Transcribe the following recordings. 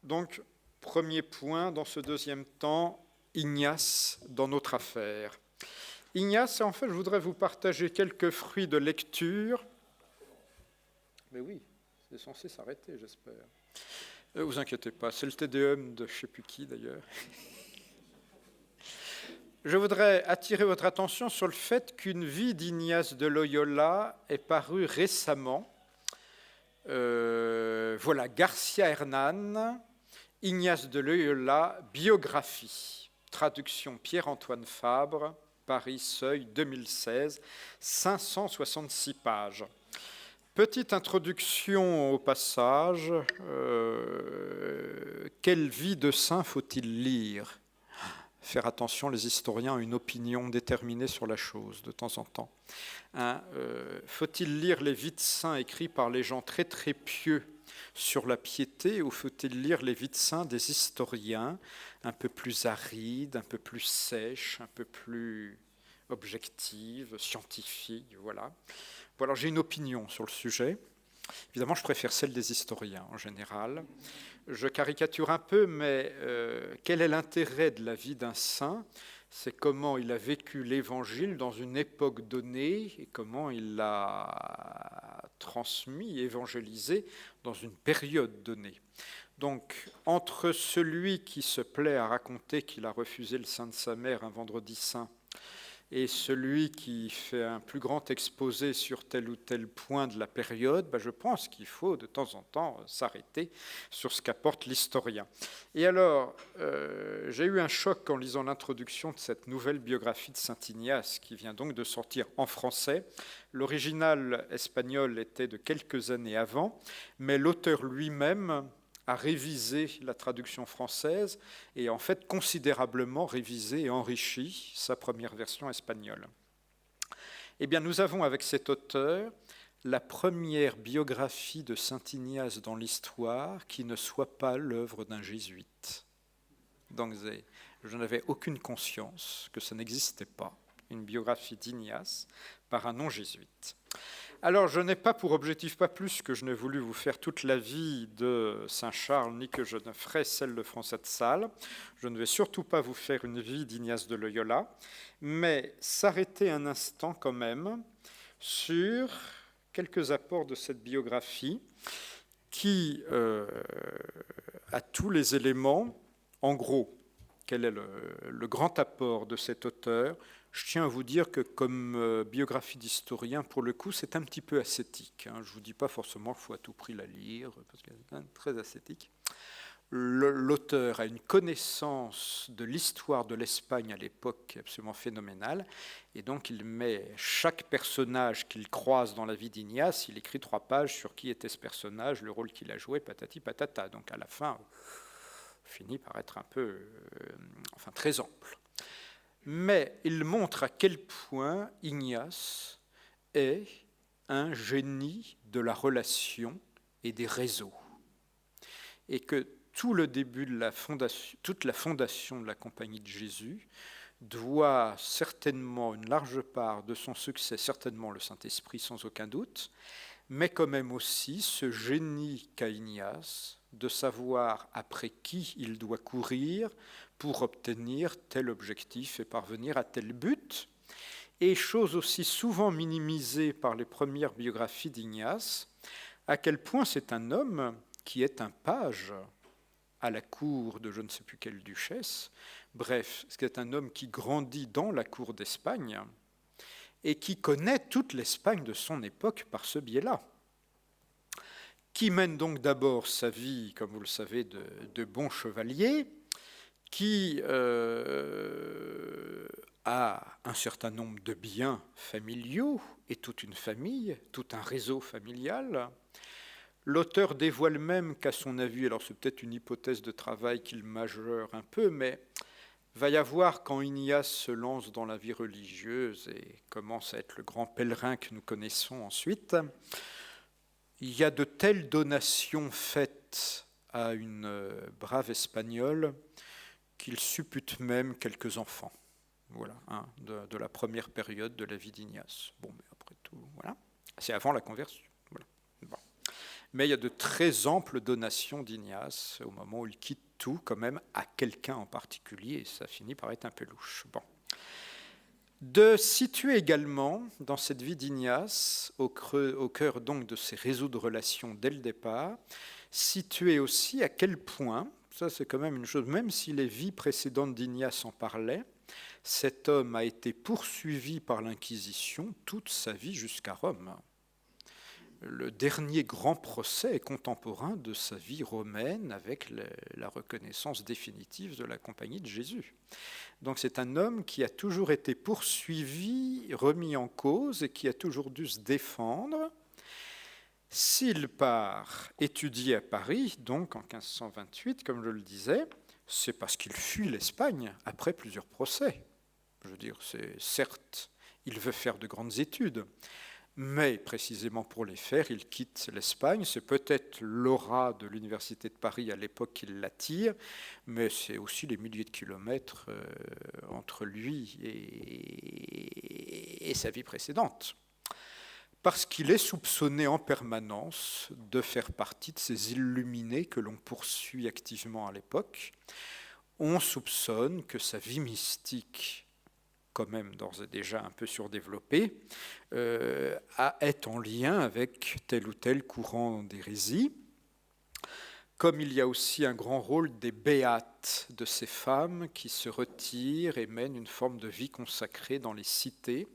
Donc, premier point dans ce deuxième temps, Ignace dans notre affaire. Ignace, en fait, je voudrais vous partager quelques fruits de lecture. Mais oui, c'est censé s'arrêter, j'espère. Vous inquiétez pas, c'est le TDM de je ne sais plus qui d'ailleurs. Je voudrais attirer votre attention sur le fait qu'une vie d'Ignace de Loyola est parue récemment. Voilà, Garcia Hernán, Ignace de Loyola, biographie, traduction Pierre-Antoine Fabre, Paris, Seuil, 2016, 566 pages. Petite introduction au passage. Quelle vie de saint faut-il lire ? Faire attention, les historiens ont une opinion déterminée sur la chose de temps en temps. Faut-il lire les vies de saints écrits par les gens très très pieux sur la piété, ou faut-il lire les vies de saints des historiens un peu plus arides, un peu plus sèches, un peu plus objectives, scientifiques, voilà. Bon, alors j'ai une opinion sur le sujet. Évidemment, je préfère celle des historiens en général. Je caricature un peu, mais quel est l'intérêt de la vie d'un saint ? C'est comment il a vécu l'Évangile dans une époque donnée et comment il l'a transmis, évangélisé dans une période donnée. Donc, entre celui qui se plaît à raconter qu'il a refusé le sein de sa mère un vendredi saint et celui qui fait un plus grand exposé sur tel ou tel point de la période, je pense qu'il faut de temps en temps s'arrêter sur ce qu'apporte l'historien. Et alors, j'ai eu un choc en lisant l'introduction de cette nouvelle biographie de saint Ignace, qui vient donc de sortir en français. L'original espagnol était de quelques années avant, mais l'auteur lui-même a révisé la traduction française et en fait considérablement révisé et enrichi sa première version espagnole. Eh bien, nous avons avec cet auteur la première biographie de saint Ignace dans l'histoire qui ne soit pas l'œuvre d'un jésuite. Donc, je n'avais aucune conscience que ça n'existait pas, une biographie d'Ignace par un non-jésuite. Alors, je n'ai pas pour objectif, pas plus que je n'ai voulu vous faire toute la vie de saint Charles, ni que je ne ferai celle de François de Sales. Je ne vais surtout pas vous faire une vie d'Ignace de Loyola, mais s'arrêter un instant quand même sur quelques apports de cette biographie qui a tous les éléments. En gros, quel est le grand apport de cet auteur ? Je tiens à vous dire que comme biographie d'historien, pour le coup, c'est un petit peu ascétique. Je ne vous dis pas forcément qu'il faut à tout prix la lire, parce qu'elle est quand même très ascétique. L'auteur a une connaissance de l'histoire de l'Espagne à l'époque absolument phénoménale, et donc il met chaque personnage qu'il croise dans la vie d'Ignace, il écrit 3 pages sur qui était ce personnage, le rôle qu'il a joué, patati patata. Donc à la fin, finit par être un peu, très ample. Mais il montre à quel point Ignace est un génie de la relation et des réseaux. Et que tout le début de toute la fondation de la Compagnie de Jésus doit certainement une large part de son succès, certainement le Saint-Esprit sans aucun doute, mais quand même aussi ce génie qu'a Ignace de savoir après qui il doit courir pour obtenir tel objectif et parvenir à tel but. Et chose aussi souvent minimisée par les premières biographies d'Ignace, à quel point c'est un homme qui est un page à la cour de je ne sais plus quelle duchesse, bref, c'est un homme qui grandit dans la cour d'Espagne et qui connaît toute l'Espagne de son époque par ce biais-là, qui mène donc d'abord sa vie, comme vous le savez, de bon chevalier, qui a un certain nombre de biens familiaux et toute une famille, tout un réseau familial. L'auteur dévoile même qu'à son avis, alors c'est peut-être une hypothèse de travail qu'il majeure un peu, mais va y avoir quand Ignace se lance dans la vie religieuse et commence à être le grand pèlerin que nous connaissons ensuite, il y a de telles donations faites à une brave Espagnole qu'il suppute même quelques enfants. Voilà, de la première période de la vie d'Ignace. Bon, mais après tout, voilà. C'est avant la conversion. Voilà. Bon. Mais il y a de très amples donations d'Ignace au moment où il quitte tout, quand même, à quelqu'un en particulier, et ça finit par être un peu louche. Bon. De situer également, dans cette vie d'Ignace, au cœur donc de ces réseaux de relations dès le départ, situer aussi à quel point, ça c'est quand même une chose, même si les vies précédentes d'Ignace en parlaient, cet homme a été poursuivi par l'Inquisition toute sa vie jusqu'à Rome. Le dernier grand procès est contemporain de sa vie romaine avec la reconnaissance définitive de la Compagnie de Jésus. Donc c'est un homme qui a toujours été poursuivi, remis en cause et qui a toujours dû se défendre. S'il part étudier à Paris, donc en 1528, comme je le disais, c'est parce qu'il fuit l'Espagne après plusieurs procès. Je veux dire, c'est certes, il veut faire de grandes études, mais précisément pour les faire, il quitte l'Espagne. C'est peut-être l'aura de l'Université de Paris à l'époque qui l'attire, mais c'est aussi les milliers de kilomètres entre lui et sa vie précédente. Parce qu'il est soupçonné en permanence de faire partie de ces illuminés que l'on poursuit activement à l'époque. On soupçonne que sa vie mystique, quand même d'ores et déjà un peu surdéveloppée, est en lien avec tel ou tel courant d'hérésie. Comme il y a aussi un grand rôle des béates, de ces femmes qui se retirent et mènent une forme de vie consacrée dans les cités.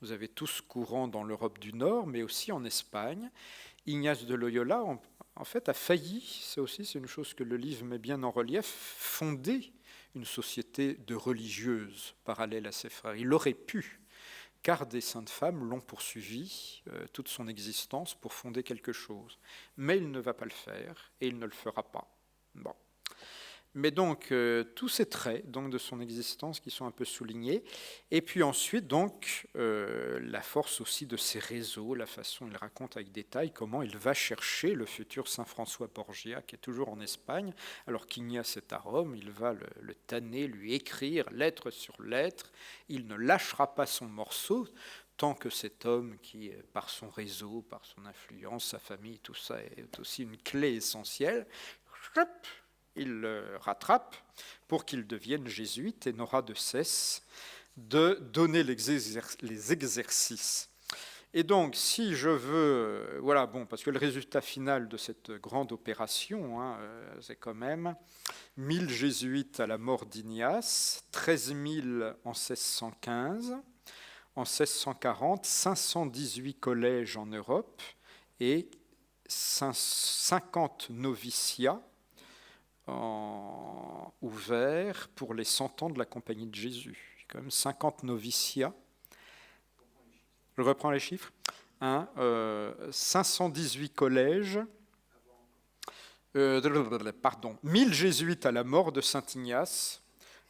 Vous avez tout ce courant dans l'Europe du Nord, mais aussi en Espagne. Ignace de Loyola, en fait, a failli, ça aussi c'est une chose que le livre met bien en relief, fonder une société de religieuses parallèle à ses frères. Il aurait pu, car des saintes femmes l'ont poursuivi toute son existence pour fonder quelque chose. Mais il ne va pas le faire, et il ne le fera pas. Bon. Mais donc, tous ces traits donc, de son existence qui sont un peu soulignés. Et puis ensuite, donc, la force aussi de ses réseaux, la façon, il raconte avec détail comment il va chercher le futur Saint François Borgia, qui est toujours en Espagne, alors qu'Ignace est à Rome. Il va le tanner, lui écrire lettre sur lettre. Il ne lâchera pas son morceau, tant que cet homme qui, par son réseau, par son influence, sa famille, tout ça est aussi une clé essentielle, il le rattrape pour qu'il devienne jésuite et n'aura de cesse de donner les exercices. Et donc, si je veux, voilà, bon, parce que le résultat final de cette grande opération, c'est quand même 1000 jésuites à la mort d'Ignace, 13 000 en 1615, en 1640, 518 collèges en Europe et 50 noviciats ouvert pour les 100 ans de la Compagnie de Jésus. Il y a quand même 50 noviciats. Je reprends les chiffres. 518 collèges. 1000 jésuites à la mort de Saint-Ignace.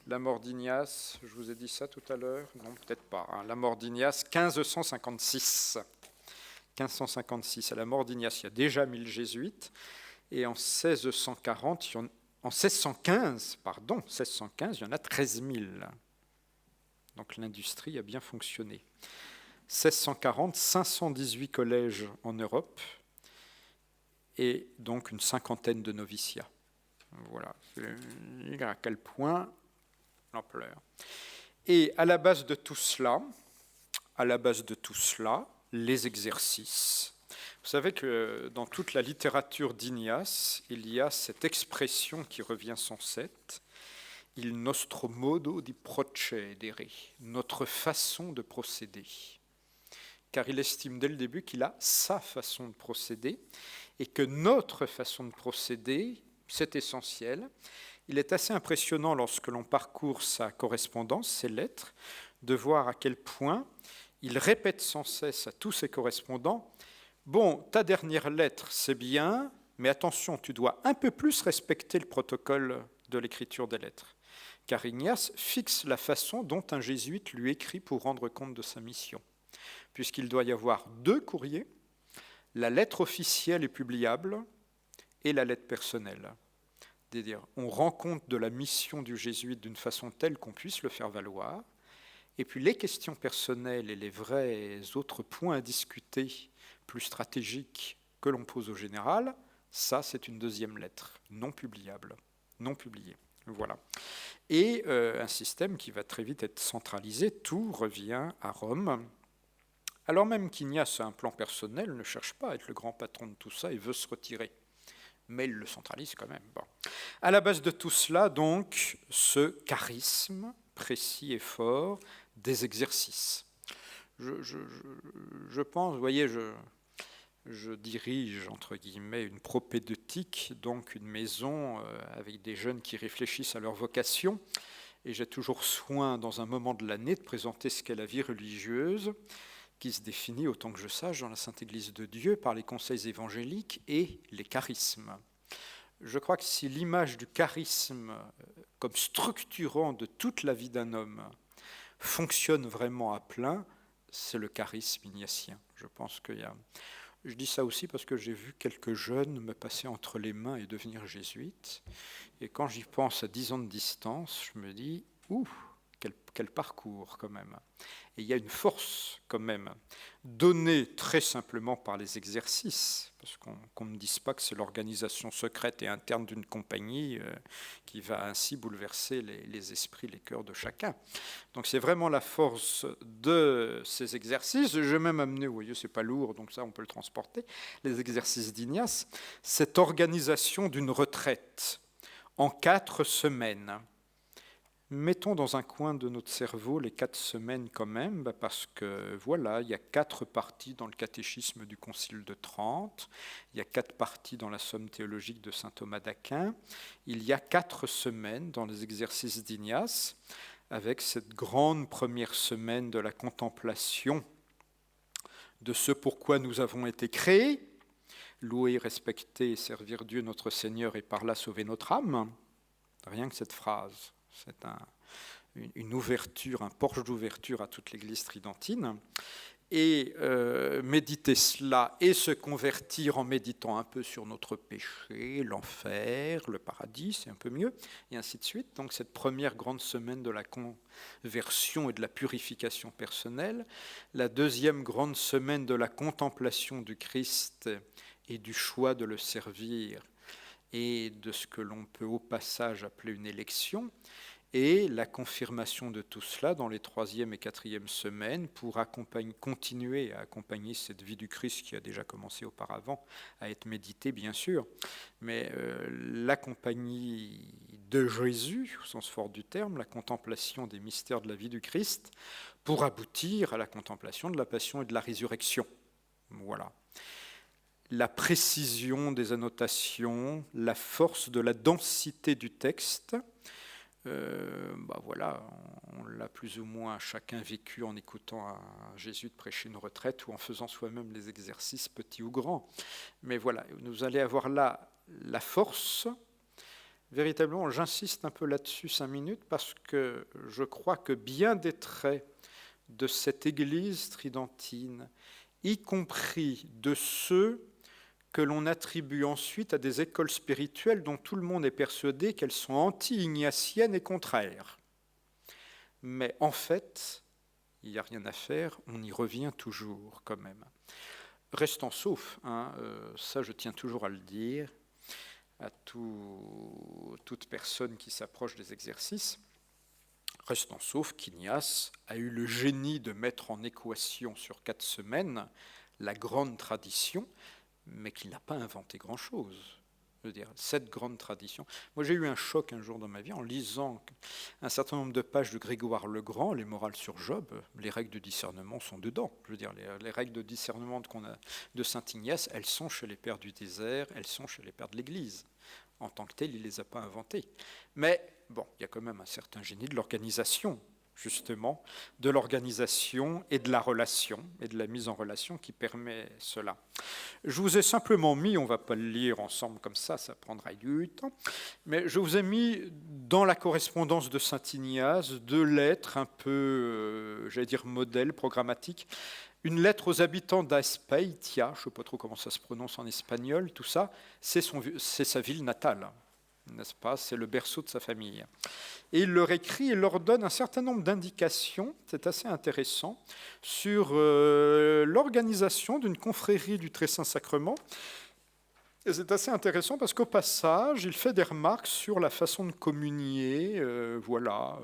La mort d'Ignace, je vous ai dit ça tout à l'heure? Non, peut-être pas. La mort d'Ignace, 1556. 1556, à la mort d'Ignace, il y a déjà 1000 jésuites. Et en 1640, en 1615, il y en a 13 000. Donc l'industrie a bien fonctionné. 1640, 518 collèges en Europe et donc une cinquantaine de noviciats. Voilà, à quel point l'ampleur. Et à la base de tout cela, les exercices. Vous savez que dans toute la littérature d'Ignace, il y a cette expression qui revient sans cesse, il nostro modo di procedere, notre façon de procéder. Car il estime dès le début qu'il a sa façon de procéder et que notre façon de procéder, c'est essentiel. Il est assez impressionnant lorsque l'on parcourt sa correspondance, ses lettres, de voir à quel point il répète sans cesse à tous ses correspondants: bon, ta dernière lettre, c'est bien, mais attention, tu dois un peu plus respecter le protocole de l'écriture des lettres. Car Ignace fixe la façon dont un jésuite lui écrit pour rendre compte de sa mission. Puisqu'il doit y avoir 2 courriers, la lettre officielle et publiable et la lettre personnelle. C'est-à-dire, on rend compte de la mission du jésuite d'une façon telle qu'on puisse le faire valoir. Et puis les questions personnelles et les vrais autres points à discuter, plus stratégiques, que l'on pose au général, ça c'est une deuxième lettre, non publiable, non publiée. Voilà. Et un système qui va très vite être centralisé, tout revient à Rome. Alors même qu'Ignace a un plan personnel, ne cherche pas à être le grand patron de tout ça et veut se retirer. Mais il le centralise quand même. Bon. À la base de tout cela, donc, ce charisme précis et fort des exercices. Je pense, vous voyez, je dirige, entre guillemets, une propédeutique, donc une maison avec des jeunes qui réfléchissent à leur vocation. Et j'ai toujours soin, dans un moment de l'année, de présenter ce qu'est la vie religieuse, qui se définit, autant que je sache, dans la Sainte Église de Dieu, par les conseils évangéliques et les charismes. Je crois que si l'image du charisme, comme structurant de toute la vie d'un homme, fonctionne vraiment à plein, c'est le charisme ignatien. Je pense qu'il y a... Je dis ça aussi parce que j'ai vu quelques jeunes me passer entre les mains et devenir jésuites. Et quand j'y pense à 10 ans de distance, je me dis, quel parcours quand même. Et il y a une force quand même, donnée très simplement par les exercices, parce qu'on ne me dise pas que c'est l'organisation secrète et interne d'une compagnie qui va ainsi bouleverser les esprits, les cœurs de chacun. Donc c'est vraiment la force de ces exercices. Je vais même amener, vous voyez, c'est pas lourd, donc ça on peut le transporter, les exercices d'Ignace, cette organisation d'une retraite en 4 semaines. Mettons dans un coin de notre cerveau les 4 semaines quand même, parce que voilà, il y a 4 parties dans le catéchisme du Concile de Trente, il y a 4 parties dans la Somme théologique de saint Thomas d'Aquin, il y a 4 semaines dans les exercices d'Ignace, avec cette grande première semaine de la contemplation de ce pourquoi nous avons été créés, louer, respecter et servir Dieu notre Seigneur et par là sauver notre âme. Rien que cette phrase. C'est une ouverture, un porche d'ouverture à toute l'Église tridentine. Et méditer cela et se convertir en méditant un peu sur notre péché, l'enfer, le paradis, c'est un peu mieux, et ainsi de suite. Donc cette première grande semaine de la conversion et de la purification personnelle, la deuxième grande semaine de la contemplation du Christ et du choix de le servir, et de ce que l'on peut au passage appeler une élection, et la confirmation de tout cela dans les 3e et 4e semaines pour continuer à accompagner cette vie du Christ qui a déjà commencé auparavant à être méditée, bien sûr, mais la compagnie de Jésus, au sens fort du terme, la contemplation des mystères de la vie du Christ, pour aboutir à la contemplation de la passion et de la résurrection. Voilà. La précision des annotations, la force de la densité du texte, voilà, on l'a plus ou moins chacun vécu en écoutant un jésuite prêcher une retraite ou en faisant soi-même les exercices petits ou grands. Mais voilà, vous allez avoir là la force. Véritablement, j'insiste un peu là-dessus 5 minutes parce que je crois que bien des traits de cette Église tridentine, y compris de ceux que l'on attribue ensuite à des écoles spirituelles dont tout le monde est persuadé qu'elles sont anti-ignatiennes et contraires. Mais en fait, il n'y a rien à faire, on y revient toujours quand même. Restant sauf, ça je tiens toujours à le dire, à toute personne qui s'approche des exercices, restant sauf qu'Ignace a eu le génie de mettre en équation sur 4 semaines la grande tradition, mais qu'il n'a pas inventé grand-chose. Je veux dire, cette grande tradition. Moi, j'ai eu un choc un jour dans ma vie en lisant un certain nombre de pages de Grégoire le Grand, les morales sur Job. Les règles de discernement sont dedans. Je veux dire, les règles de discernement de saint Ignace, elles sont chez les pères du désert, elles sont chez les pères de l'Église. En tant que telles, il ne les a pas inventées. Mais bon, il y a quand même un certain génie de l'organisation, justement, de l'organisation et de la relation, et de la mise en relation qui permet cela. Je vous ai simplement mis, on ne va pas le lire ensemble comme ça prendra du temps, mais je vous ai mis dans la correspondance de saint Ignace 2 lettres un peu, j'allais dire modèles, programmatiques. Une lettre aux habitants d'Azpeitia, je ne sais pas trop comment ça se prononce en espagnol, tout ça, c'est sa ville natale. n'est-ce pas? C'est le berceau de sa famille. Et il leur écrit et leur donne un certain nombre d'indications, c'est assez intéressant, sur l'organisation d'une confrérie du Très Saint-Sacrement. Et c'est assez intéressant parce qu'au passage, il fait des remarques sur la façon de communier. Voilà.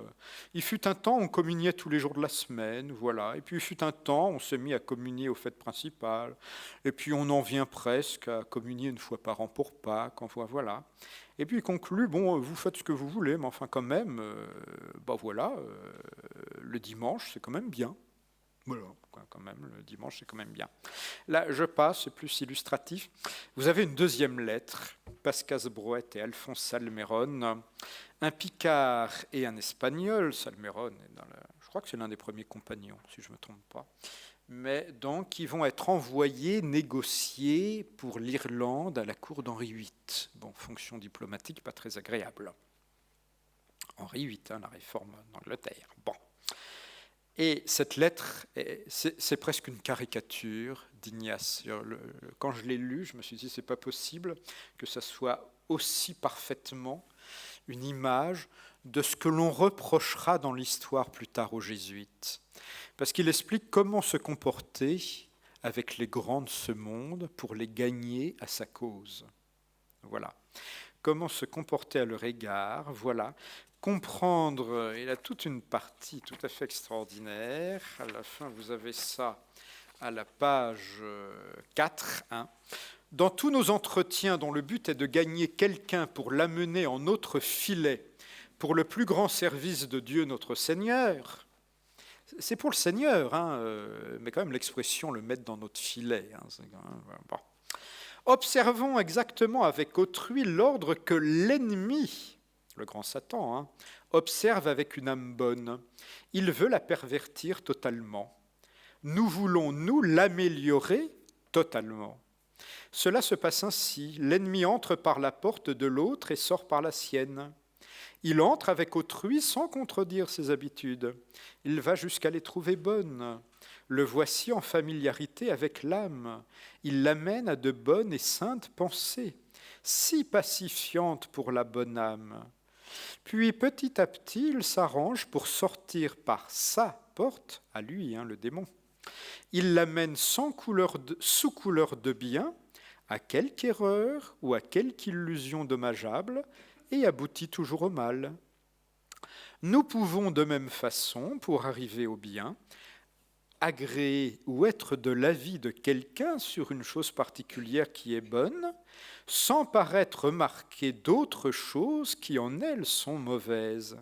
Il fut un temps, on communiait tous les jours de la semaine. Voilà. Et puis il fut un temps, on s'est mis à communier aux fêtes principales. Et puis on en vient presque à communier une fois par an pour Pâques. Voilà. Et puis il conclut, bon, vous faites ce que vous voulez, mais enfin quand même, le dimanche, c'est quand même bien. Voilà, quand même, le dimanche, c'est quand même bien. Là, je passe, c'est plus illustratif. Vous avez une deuxième lettre, Pascas Broët et Alphonse Salmeron, un Picard et un Espagnol. Salmeron, je crois que c'est l'un des premiers compagnons, si je ne me trompe pas. Mais donc, qui vont être envoyés négocier pour l'Irlande à la cour d'Henri VIII. Bon, fonction diplomatique pas très agréable. Henri VIII, la réforme d'Angleterre. Bon. Et cette lettre, c'est presque une caricature d'Ignace. Quand je l'ai lu, je me suis dit, c'est pas possible que ça soit aussi parfaitement une image de ce que l'on reprochera dans l'histoire plus tard aux jésuites. Parce qu'il explique comment se comporter avec les grands de ce monde pour les gagner à sa cause. Voilà. Comment se comporter à leur égard, voilà. Comprendre, il a toute une partie tout à fait extraordinaire. À la fin, vous avez ça à la page 4. Dans tous nos entretiens dont le but est de gagner quelqu'un pour l'amener en notre filet, pour le plus grand service de Dieu notre Seigneur, c'est pour le Seigneur, mais quand même l'expression le mettre dans notre filet. Bon. Observons exactement avec autrui l'ordre que l'ennemi, le grand Satan, observe avec une âme bonne. Il veut la pervertir totalement. Nous voulons, nous, l'améliorer totalement. Cela se passe ainsi. L'ennemi entre par la porte de l'autre et sort par la sienne. Il entre avec autrui sans contredire ses habitudes. Il va jusqu'à les trouver bonnes. Le voici en familiarité avec l'âme. Il l'amène à de bonnes et saintes pensées, si pacifiantes pour la bonne âme. Puis petit à petit, il s'arrange pour sortir par sa porte, à lui, le démon. Il l'amène sous couleur de bien, à quelque erreur ou à quelque illusion dommageable, et aboutit toujours au mal. Nous pouvons de même façon, pour arriver au bien, agréer ou être de l'avis de quelqu'un sur une chose particulière qui est bonne, sans paraître remarquer d'autres choses qui en elles sont mauvaises.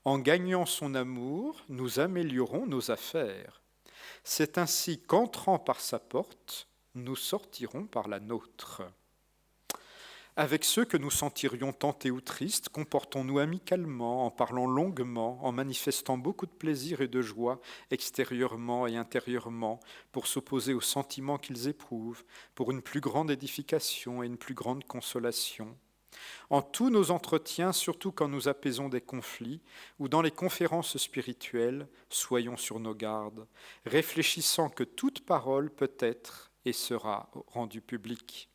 En gagnant son amour, nous améliorons nos affaires. C'est ainsi qu'entrant par sa porte, nous sortirons par la nôtre. Avec ceux que nous sentirions tentés ou tristes, comportons-nous amicalement, en parlant longuement, en manifestant beaucoup de plaisir et de joie extérieurement et intérieurement, pour s'opposer aux sentiments qu'ils éprouvent, pour une plus grande édification et une plus grande consolation. En tous nos entretiens, surtout quand nous apaisons des conflits, ou dans les conférences spirituelles, soyons sur nos gardes, réfléchissant que toute parole peut être et sera rendue publique.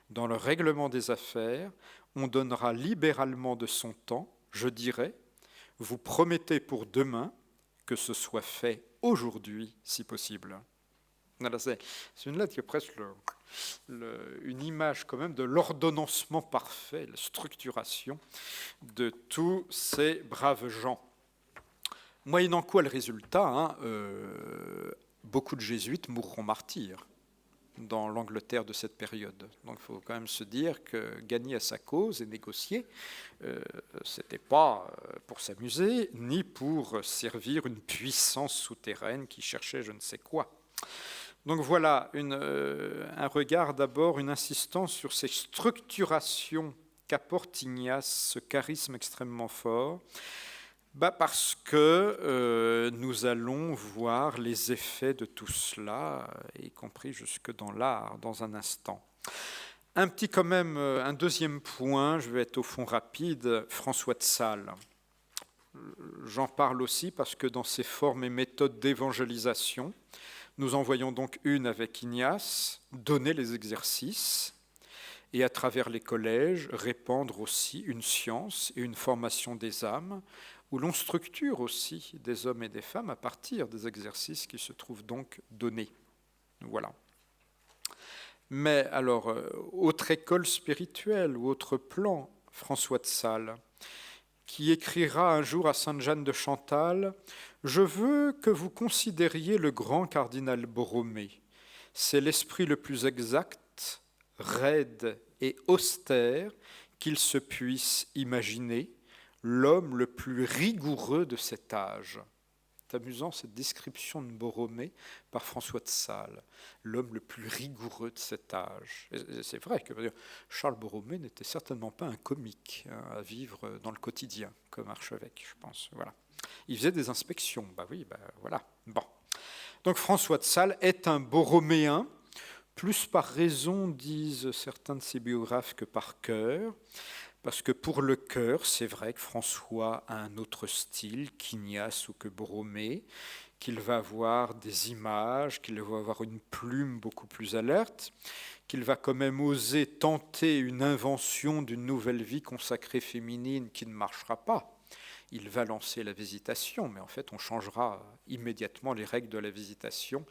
Dans le règlement des affaires, on donnera libéralement de son temps, je dirais, vous promettez pour demain que ce soit fait aujourd'hui, si possible. Voilà, c'est une lettre qui est presque une image quand même de l'ordonnancement parfait, la structuration de tous ces braves gens. Moyennant quoi le résultat, beaucoup de jésuites mourront martyrs dans l'Angleterre de cette période. Donc il faut quand même se dire que gagner à sa cause et négocier, ce n'était pas pour s'amuser, ni pour servir une puissance souterraine qui cherchait je ne sais quoi. Donc voilà un regard d'abord, une insistance sur ces structurations qu'apporte Ignace, ce charisme extrêmement fort, parce que nous allons voir les effets de tout cela, y compris jusque dans l'art, dans un instant. Un deuxième point, je vais être au fond rapide, François de Sales. J'en parle aussi parce que dans ses formes et méthodes d'évangélisation, nous en voyons donc une avec Ignace, donner les exercices, et à travers les collèges répandre aussi une science et une formation des âmes, où l'on structure aussi des hommes et des femmes à partir des exercices qui se trouvent donc donnés. Voilà. Mais alors, autre école spirituelle ou autre plan, François de Sales, qui écrira un jour à Sainte-Jeanne de Chantal « Je veux que vous considériez le grand cardinal Borromée. C'est l'esprit le plus exact, raide et austère qu'il se puisse imaginer, l'homme le plus rigoureux de cet âge. » C'est amusant cette description de Borromée par François de Sales, l'homme le plus rigoureux de cet âge. Et c'est vrai que Charles Borromée n'était certainement pas un comique à vivre dans le quotidien, comme archevêque, je pense. Voilà. Il faisait des inspections, voilà. Bon. Donc François de Sales est un borroméen, plus par raison, disent certains de ses biographes, que par cœur. Parce que pour le cœur, c'est vrai que François a un autre style qu'Ignace ou que Borromée, qu'il va avoir des images, qu'il va avoir une plume beaucoup plus alerte, qu'il va quand même oser tenter une invention d'une nouvelle vie consacrée féminine qui ne marchera pas. Il va lancer la Visitation, mais en fait on changera immédiatement les règles de la Visitation,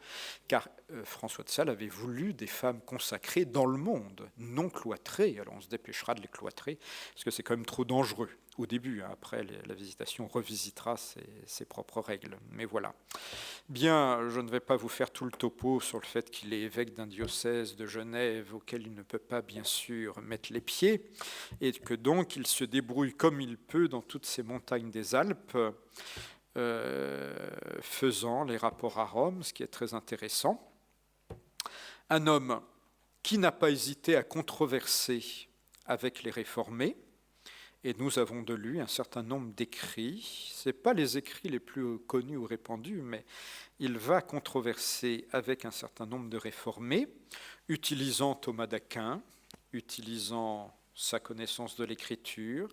car François de Sales avait voulu des femmes consacrées dans le monde, non cloîtrées. Alors on se dépêchera de les cloîtrer, parce que c'est quand même trop dangereux au début. Après, la Visitation revisitera ses propres règles. Mais voilà. Bien, je ne vais pas vous faire tout le topo sur le fait qu'il est évêque d'un diocèse de Genève auquel il ne peut pas, bien sûr, mettre les pieds, et que donc il se débrouille comme il peut dans toutes ces montagnes des Alpes, faisant les rapports à Rome, ce qui est très intéressant. Un homme qui n'a pas hésité à controverser avec les réformés, et nous avons de lui un certain nombre d'écrits. Ce n'est pas les écrits les plus connus ou répandus, mais il va controverser avec un certain nombre de réformés, utilisant Thomas d'Aquin, utilisant sa connaissance de l'écriture,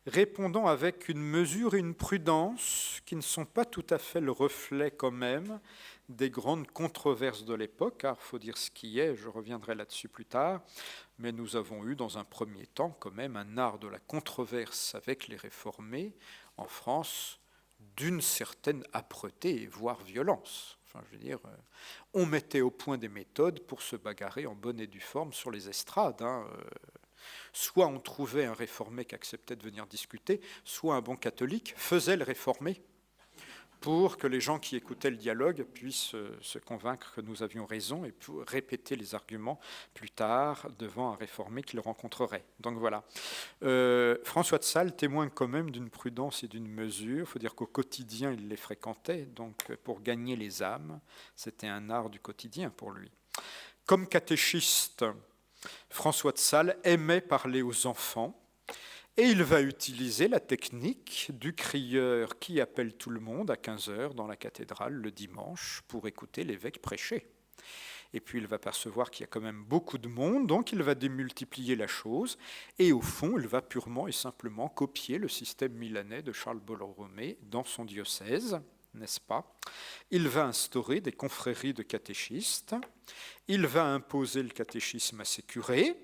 répondant avec une mesure et une prudence qui ne sont pas tout à fait le reflet quand même des grandes controverses de l'époque, car il faut dire ce qui est, je reviendrai là-dessus plus tard, mais nous avons eu dans un premier temps quand même un art de la controverse avec les réformés en France d'une certaine âpreté, voire violence. Enfin, je veux dire, on mettait au point des méthodes pour se bagarrer en bonne et due forme sur les estrades. Soit on trouvait un réformé qui acceptait de venir discuter, soit un bon catholique faisait le réformé pour que les gens qui écoutaient le dialogue puissent se convaincre que nous avions raison et pour répéter les arguments plus tard devant un réformé qu'ils rencontreraient. Donc voilà. François de Sales témoigne quand même d'une prudence et d'une mesure. Il faut dire qu'au quotidien, il les fréquentait, donc pour gagner les âmes, c'était un art du quotidien pour lui. Comme catéchiste, François de Sales aimait parler aux enfants, et il va utiliser la technique du crieur qui appelle tout le monde à 15h dans la cathédrale le dimanche pour écouter l'évêque prêcher. Et puis il va percevoir qu'il y a quand même beaucoup de monde, donc il va démultiplier la chose, et au fond, il va purement et simplement copier le système milanais de Charles Borromée dans son diocèse, n'est-ce pas? Il va instaurer des confréries de catéchistes, il va imposer le catéchisme à ses curés,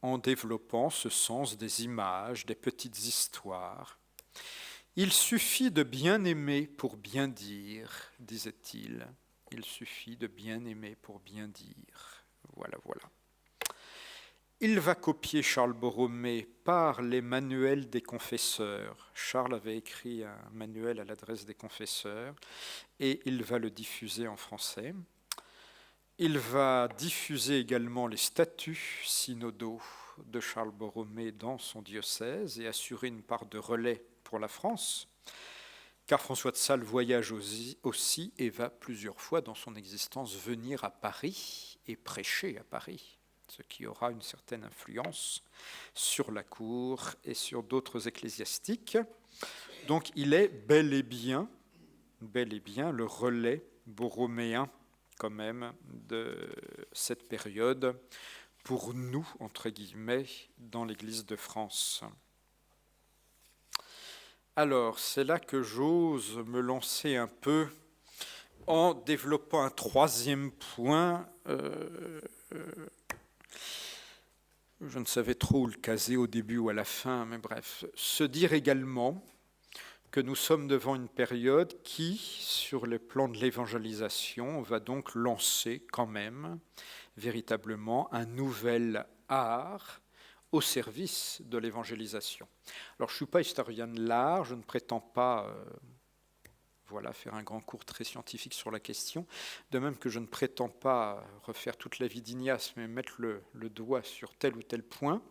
en développant ce sens des images, des petites histoires. Il suffit de bien aimer pour bien dire, disait-il. Il suffit de bien aimer pour bien dire. Voilà, voilà. Il va copier Charles Borromée par les manuels des confesseurs. Charles avait écrit un manuel à l'adresse des confesseurs et il va le diffuser en français. Il va diffuser également les statuts synodaux de Charles Borromée dans son diocèse et assurer une part de relais pour la France, car François de Sales voyage aussi et va plusieurs fois dans son existence venir à Paris et prêcher à Paris, ce qui aura une certaine influence sur la cour et sur d'autres ecclésiastiques. Donc il est bel et bien le relais borroméen quand même de cette période pour nous, entre guillemets, dans l'Église de France. Alors, c'est là que j'ose me lancer un peu en développant un troisième point je ne savais trop où le caser au début ou à la fin, mais bref, se dire également que nous sommes devant une période qui, sur le plan de l'évangélisation, va donc lancer quand même véritablement un nouvel art au service de l'évangélisation. Alors, je ne suis pas historien de l'art, je ne prétends pas faire un grand cours très scientifique sur la question, de même que je ne prétends pas refaire toute la vie d'Ignace, mais mettre le doigt sur tel ou tel point.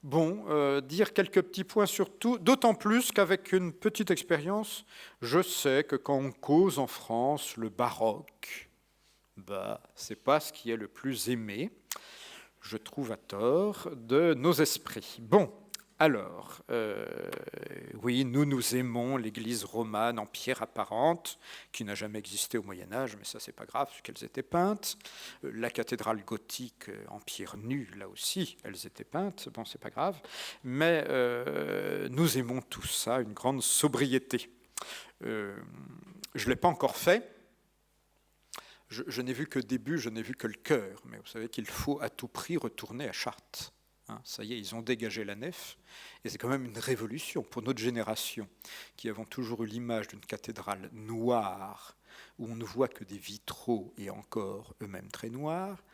Bon, dire quelques petits points sur tout, d'autant plus qu'avec une petite expérience, je sais que quand on cause en France le baroque, c'est pas ce qui est le plus aimé, je trouve à tort, de nos esprits. Bon, alors, oui, nous aimons l'église romane en pierre apparente, qui n'a jamais existé au Moyen-Âge, mais ça, c'est pas grave, parce qu'elles étaient peintes. La cathédrale gothique en pierre nue, là aussi, elles étaient peintes, bon, c'est pas grave. Mais nous aimons tout ça, une grande sobriété. Je ne l'ai pas encore fait. Je n'ai vu que le début, je n'ai vu que le chœur, mais vous savez qu'il faut à tout prix retourner à Chartres. Ça y est, ils ont dégagé la nef, et c'est quand même une révolution pour notre génération, qui avons toujours eu l'image d'une cathédrale noire, où on ne voit que des vitraux, et encore eux-mêmes très noirs.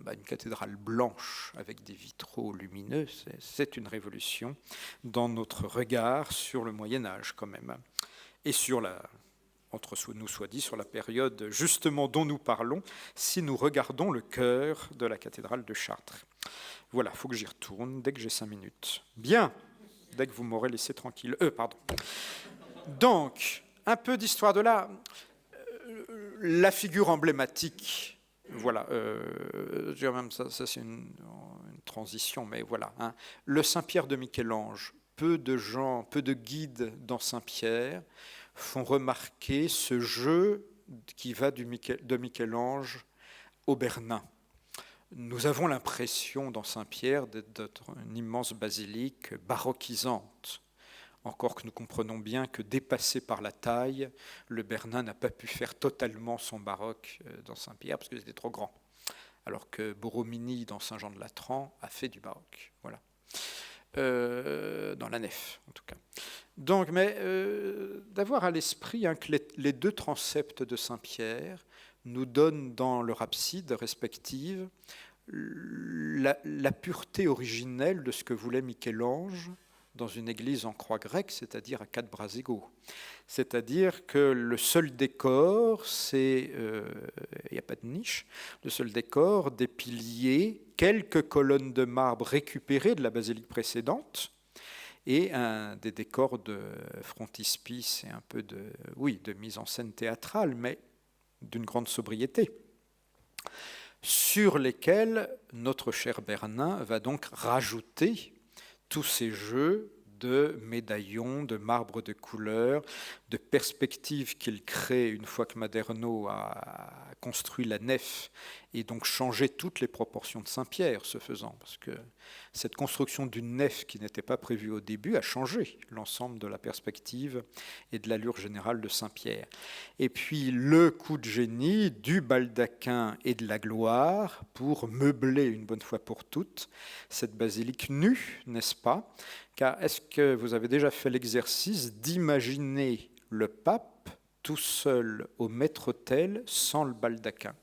Une cathédrale blanche avec des vitraux lumineux, c'est une révolution dans notre regard sur le Moyen-Âge quand même, et sur entre nous soit dit, sur la période justement dont nous parlons, si nous regardons le chœur de la cathédrale de Chartres. Voilà, il faut que j'y retourne dès que j'ai 5 minutes. Bien, dès que vous m'aurez laissé tranquille. Pardon. Donc, un peu d'histoire de l'art. La figure emblématique, voilà, même ça c'est une transition, mais voilà. Le Saint-Pierre de Michel-Ange, peu de guides dans Saint-Pierre font remarquer ce jeu qui va de Michel-Ange au Bernin. Nous avons l'impression dans Saint-Pierre d'être une immense basilique baroquisante, encore que nous comprenons bien que dépassé par la taille, le Bernin n'a pas pu faire totalement son baroque dans Saint-Pierre parce que c'était trop grand, alors que Borromini dans Saint-Jean-de-Latran a fait du baroque, voilà. Dans la nef en tout cas. Donc, mais d'avoir à l'esprit que les deux transepts de Saint-Pierre nous donnent dans leur abside respective la pureté originelle de ce que voulait Michel-Ange dans une église en croix grecque, c'est-à-dire à 4 bras égaux. C'est-à-dire que le seul décor, il n'y a pas de niche, le seul décor, des piliers, quelques colonnes de marbre récupérées de la basilique précédente, et des décors de frontispice et un peu de mise en scène théâtrale, mais d'une grande sobriété, sur lesquels notre cher Bernin va donc rajouter tous ces jeux de médaillons, de marbre de couleur, de perspectives qu'il crée une fois que Maderno a construit la nef et donc changé toutes les proportions de Saint-Pierre, ce faisant, parce que cette construction d'une nef qui n'était pas prévue au début a changé l'ensemble de la perspective et de l'allure générale de Saint-Pierre. Et puis le coup de génie du baldaquin et de la gloire pour meubler une bonne fois pour toutes cette basilique nue, n'est-ce pas ? Car est-ce que vous avez déjà fait l'exercice d'imaginer le pape tout seul au maître-autel sans le baldaquin ?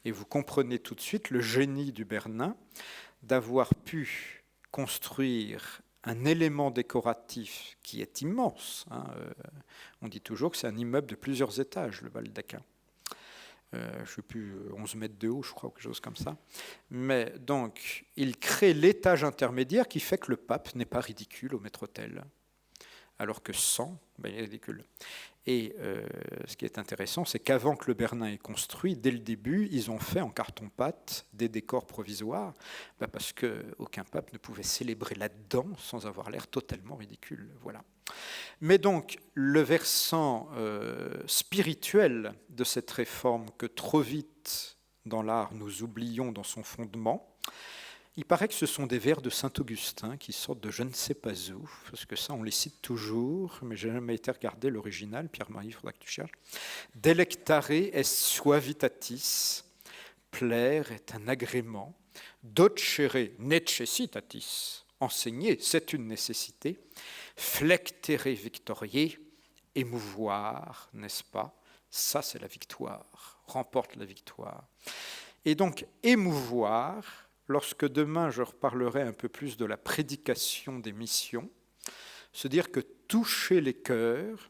Et vous comprenez tout de suite le génie du Bernin d'avoir pu construire un élément décoratif qui est immense. On dit toujours que c'est un immeuble de plusieurs étages, le baldaquin. Je ne sais plus, 11 mètres de haut, je crois, ou quelque chose comme ça. Mais donc, il crée l'étage intermédiaire qui fait que le pape n'est pas ridicule au maître-autel, alors que sans, il est ridicule. Et ce qui est intéressant, c'est qu'avant que le Bernin ait construit, dès le début, ils ont fait en carton-pâte des décors provisoires, parce qu'aucun pape ne pouvait célébrer là-dedans sans avoir l'air totalement ridicule. Voilà. Mais donc, le versant spirituel de cette réforme que trop vite, dans l'art, nous oublions dans son fondement, il paraît que ce sont des vers de Saint-Augustin qui sortent de je ne sais pas où, parce que ça, on les cite toujours, mais je n'ai jamais été regarder l'original. Pierre-Marie, il faudra que tu cherches. Delectare est suavitatis, plaire est un agrément, docere necessitatis, enseigner, c'est une nécessité, flectere victoriae, émouvoir, n'est-ce pas? Ça, c'est la victoire, remporte la victoire. Et donc, émouvoir, lorsque demain je reparlerai un peu plus de la prédication des missions, se dire que toucher les cœurs,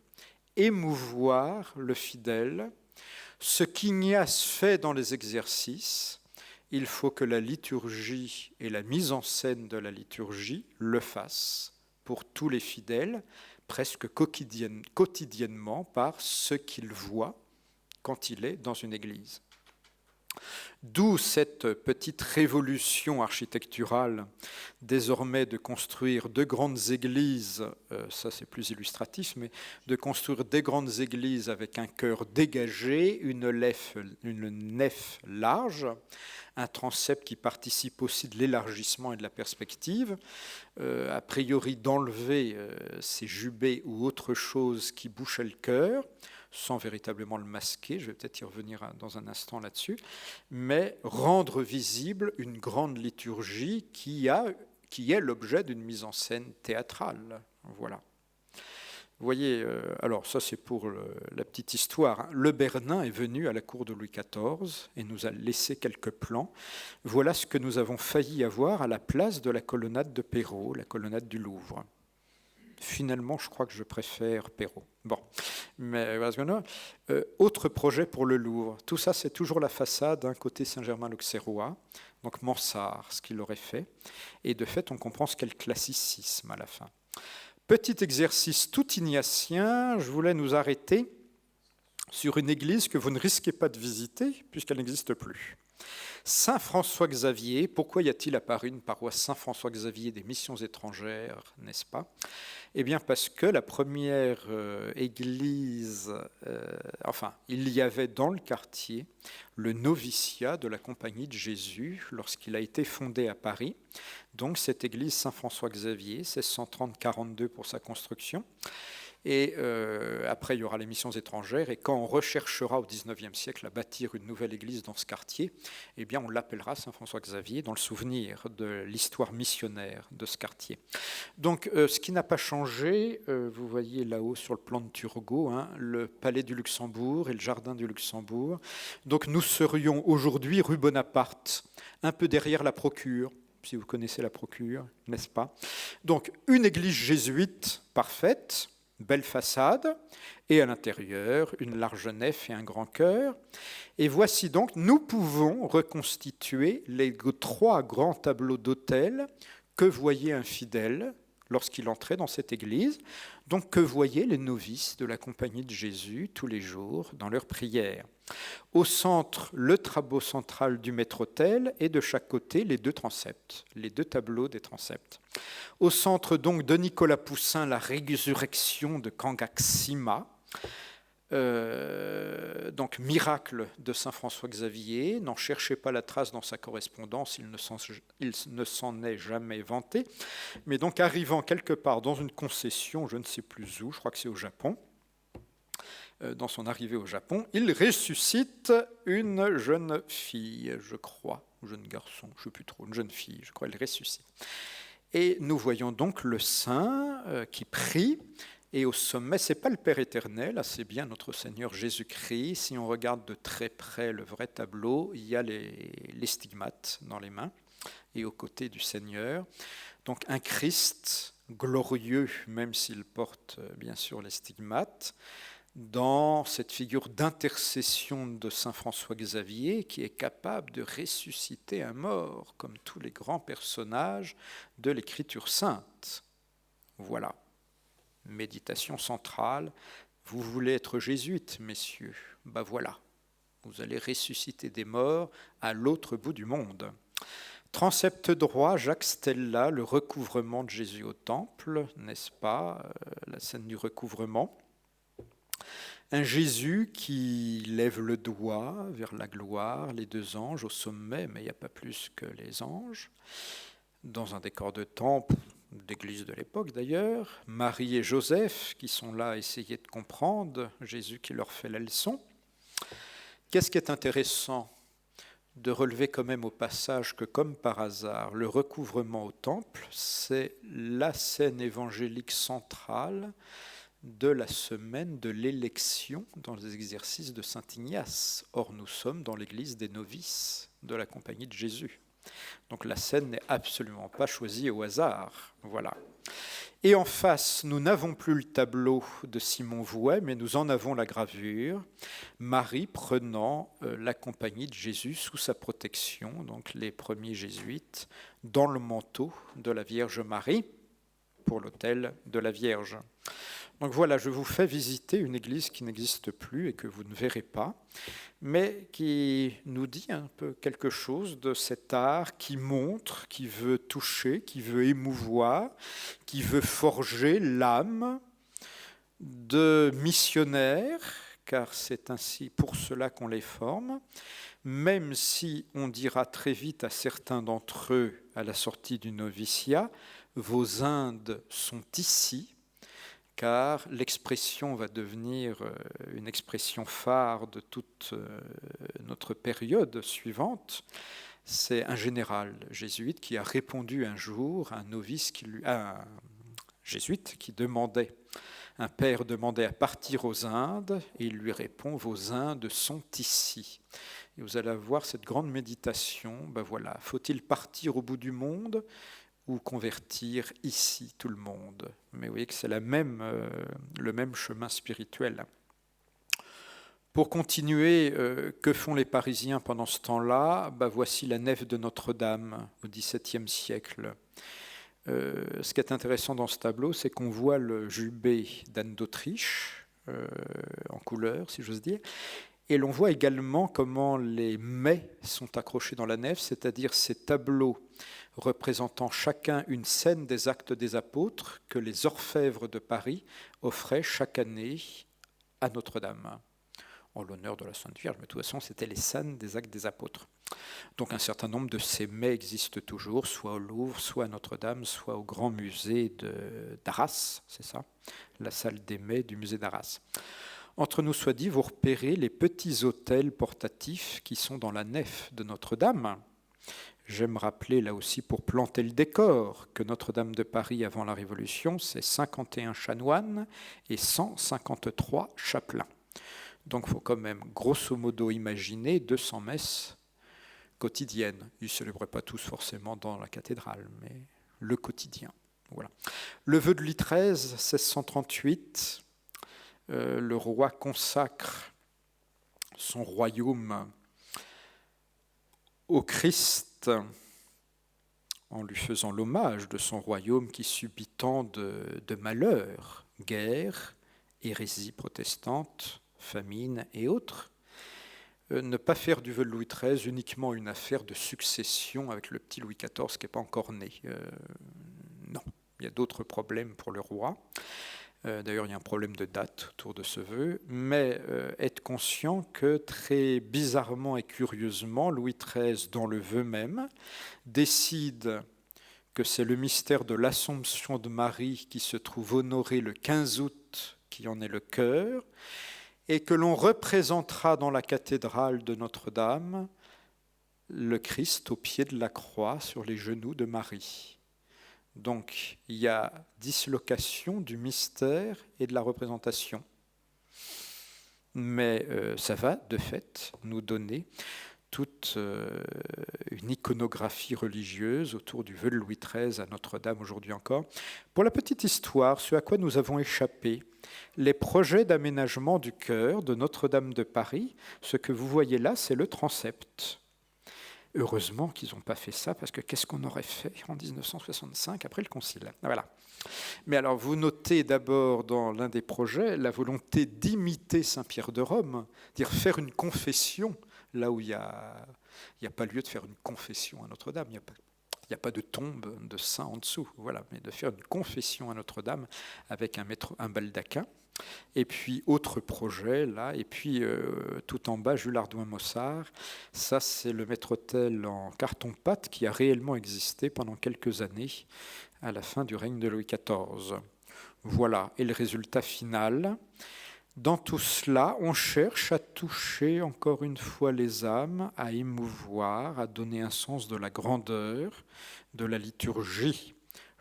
émouvoir le fidèle, ce qu'Ignace fait dans les exercices, il faut que la liturgie et la mise en scène de la liturgie le fassent pour tous les fidèles, presque quotidiennement par ce qu'il voit quand il est dans une église. D'où cette petite révolution architecturale, désormais de construire de grandes églises, ça c'est plus illustratif, mais de construire des grandes églises avec un chœur dégagé, une nef large, un transept qui participe aussi de l'élargissement et de la perspective, a priori d'enlever ces jubés ou autre chose qui bouchait le chœur, sans véritablement le masquer, je vais peut-être y revenir dans un instant là-dessus, mais rendre visible une grande liturgie qui est l'objet d'une mise en scène théâtrale. Voilà. Vous voyez, alors ça c'est pour la petite histoire. Le Bernin est venu à la cour de Louis XIV et nous a laissé quelques plans. Voilà ce que nous avons failli avoir à la place de la colonnade de Perrault, la colonnade du Louvre. Finalement, je crois que je préfère Perrault. Bon, mais autre projet pour le Louvre. Tout ça, c'est toujours la façade, côté Saint-Germain-l'Auxerrois, donc mansard, ce qu'il aurait fait. Et de fait, on comprend ce qu'est le classicisme à la fin. Petit exercice tout ignatien, je voulais nous arrêter sur une église que vous ne risquez pas de visiter, puisqu'elle n'existe plus. Saint-François-Xavier, pourquoi y a-t-il apparu une paroisse Saint-François-Xavier des missions étrangères, n'est-ce pas? Eh bien parce que la première église, il y avait dans le quartier le noviciat de la Compagnie de Jésus lorsqu'il a été fondé à Paris. Donc cette église Saint-François-Xavier, 1630-42 pour sa construction. Et après, il y aura les missions étrangères. Et quand on recherchera au XIXe siècle à bâtir une nouvelle église dans ce quartier, eh bien, on l'appellera Saint-François-Xavier dans le souvenir de l'histoire missionnaire de ce quartier. Donc, ce qui n'a pas changé, vous voyez là-haut sur le plan de Turgot, le palais du Luxembourg et le jardin du Luxembourg. Donc, nous serions aujourd'hui rue Bonaparte, un peu derrière la Procure, si vous connaissez la Procure, n'est-ce pas? Donc, une église jésuite parfaite, belle façade, et à l'intérieur, une large nef et un grand chœur. Et voici donc, nous pouvons reconstituer les 3 grands tableaux d'autel que voyait un fidèle lorsqu'il entrait dans cette église, donc que voyaient les novices de la Compagnie de Jésus tous les jours dans leurs prières. Au centre, le trabeau central du maître-autel et de chaque côté, les 2 transepts, les 2 tableaux des transepts. Au centre donc de Nicolas Poussin, la résurrection de Kangaxima, donc miracle de saint François-Xavier, n'en cherchez pas la trace dans sa correspondance, il ne s'en est jamais vanté, mais donc arrivant quelque part dans une concession, je ne sais plus où, je crois que c'est au Japon, dans son arrivée au Japon, il ressuscite une jeune fille, je crois, ou jeune garçon, je ne sais plus trop, une jeune fille, je crois, il ressuscite. Et nous voyons donc le saint qui prie, et au sommet, ce n'est pas le Père éternel, c'est bien notre Seigneur Jésus-Christ. Si on regarde de très près le vrai tableau, il y a les stigmates dans les mains et aux côtés du Seigneur. Donc un Christ glorieux, même s'il porte bien sûr les stigmates, dans cette figure d'intercession de saint François-Xavier qui est capable de ressusciter un mort, comme tous les grands personnages de l'Écriture sainte. Voilà. Méditation centrale, vous voulez être jésuite, messieurs, ben voilà, vous allez ressusciter des morts à l'autre bout du monde. Transept droit, Jacques Stella, le recouvrement de Jésus au temple, n'est-ce pas, la scène du recouvrement. Un Jésus qui lève le doigt vers la gloire, les 2 anges au sommet, mais il n'y a pas plus que les anges, dans un décor de temple, d'église de l'époque d'ailleurs, Marie et Joseph qui sont là à essayer de comprendre, Jésus qui leur fait la leçon. Qu'est-ce qui est intéressant? de relever quand même au passage que, comme par hasard, le recouvrement au temple, c'est la scène évangélique centrale de la semaine de l'élection dans les exercices de Saint Ignace. Or, nous sommes dans l'église des novices de la Compagnie de Jésus. Donc la scène n'est absolument pas choisie au hasard. Voilà. Et en face, nous n'avons plus le tableau de Simon Vouet, mais nous en avons la gravure. Marie prenant la Compagnie de Jésus sous sa protection, donc les premiers jésuites, dans le manteau de la Vierge Marie, pour l'autel de la Vierge. Donc voilà, je vous fais visiter une église qui n'existe plus et que vous ne verrez pas, mais qui nous dit un peu quelque chose de cet art qui montre, qui veut toucher, qui veut émouvoir, qui veut forger l'âme de missionnaires, car c'est ainsi pour cela qu'on les forme, même si on dira très vite à certains d'entre eux à la sortie du noviciat, vos Indes sont ici, car l'expression va devenir une expression phare de toute notre période suivante. C'est un général jésuite qui a répondu un jour à un jésuite qui demandait, un père demandait à partir aux Indes, et il lui répond « Vos Indes sont ici ». Et vous allez avoir cette grande méditation, ben voilà, faut-il partir au bout du monde ou convertir ici tout le monde. Mais vous voyez que c'est le même chemin spirituel. Pour continuer, que font les Parisiens pendant ce temps-là ? Voici la nef de Notre-Dame au XVIIe siècle. Ce qui est intéressant dans ce tableau, c'est qu'on voit le jubé d'Anne d'Autriche, en couleur, si j'ose dire, et l'on voit également comment les mets sont accrochés dans la nef, c'est-à-dire ces tableaux représentant chacun une scène des Actes des Apôtres que les orfèvres de Paris offraient chaque année à Notre-Dame, en l'honneur de la Sainte Vierge, mais de toute façon c'était les scènes des Actes des Apôtres. Donc un certain nombre de ces mets existent toujours, soit au Louvre, soit à Notre-Dame, soit au Grand Musée d'Arras, c'est ça, la salle des mets du musée d'Arras. Entre nous soit dit, vous repérez les petits autels portatifs qui sont dans la nef de Notre-Dame. J'aime rappeler là aussi pour planter le décor que Notre-Dame de Paris avant la Révolution, c'est 51 chanoines et 153 chapelains. Donc il faut quand même grosso modo imaginer 200 messes quotidiennes. Ils ne célébraient pas tous forcément dans la cathédrale, mais le quotidien. Voilà. Le vœu de Louis XIII, 1638, le roi consacre son royaume au Christ en lui faisant l'hommage de son royaume qui subit tant de malheurs, guerre, hérésie protestante, famine et autres. Ne pas faire du vœu de Louis XIII uniquement une affaire de succession avec le petit Louis XIV qui n'est pas encore né. Non, il y a d'autres problèmes pour le roi. D'ailleurs, il y a un problème de date autour de ce vœu, mais être conscient que très bizarrement et curieusement, Louis XIII, dans le vœu même, décide que c'est le mystère de l'Assomption de Marie qui se trouve honoré le 15 août qui en est le cœur, et que l'on représentera dans la cathédrale de Notre-Dame le Christ au pied de la croix sur les genoux de Marie. Donc, il y a dislocation du mystère et de la représentation. Mais ça va, de fait, nous donner toute une iconographie religieuse autour du vœu de Louis XIII à Notre-Dame aujourd'hui encore. Pour la petite histoire, ce à quoi nous avons échappé, les projets d'aménagement du chœur de Notre-Dame de Paris, ce que vous voyez là, c'est le transept. Heureusement qu'ils n'ont pas fait ça, parce que qu'est-ce qu'on aurait fait en 1965 après le Concile ? Voilà. Mais alors, vous notez d'abord dans l'un des projets la volonté d'imiter Saint-Pierre de Rome, dire faire une confession, là où il n'y a pas lieu de faire une confession à Notre-Dame, il n'y a pas de tombe de saint en dessous, voilà, mais de faire une confession à Notre-Dame avec un baldaquin. Et puis, autre projet, là, et puis tout en bas, Jules Hardouin-Mossard, ça c'est le maître-autel en carton-pâte qui a réellement existé pendant quelques années à la fin du règne de Louis XIV. Voilà, et le résultat final, Dans tout cela, on cherche à toucher encore une fois les âmes, à émouvoir, à donner un sens de la grandeur de la liturgie.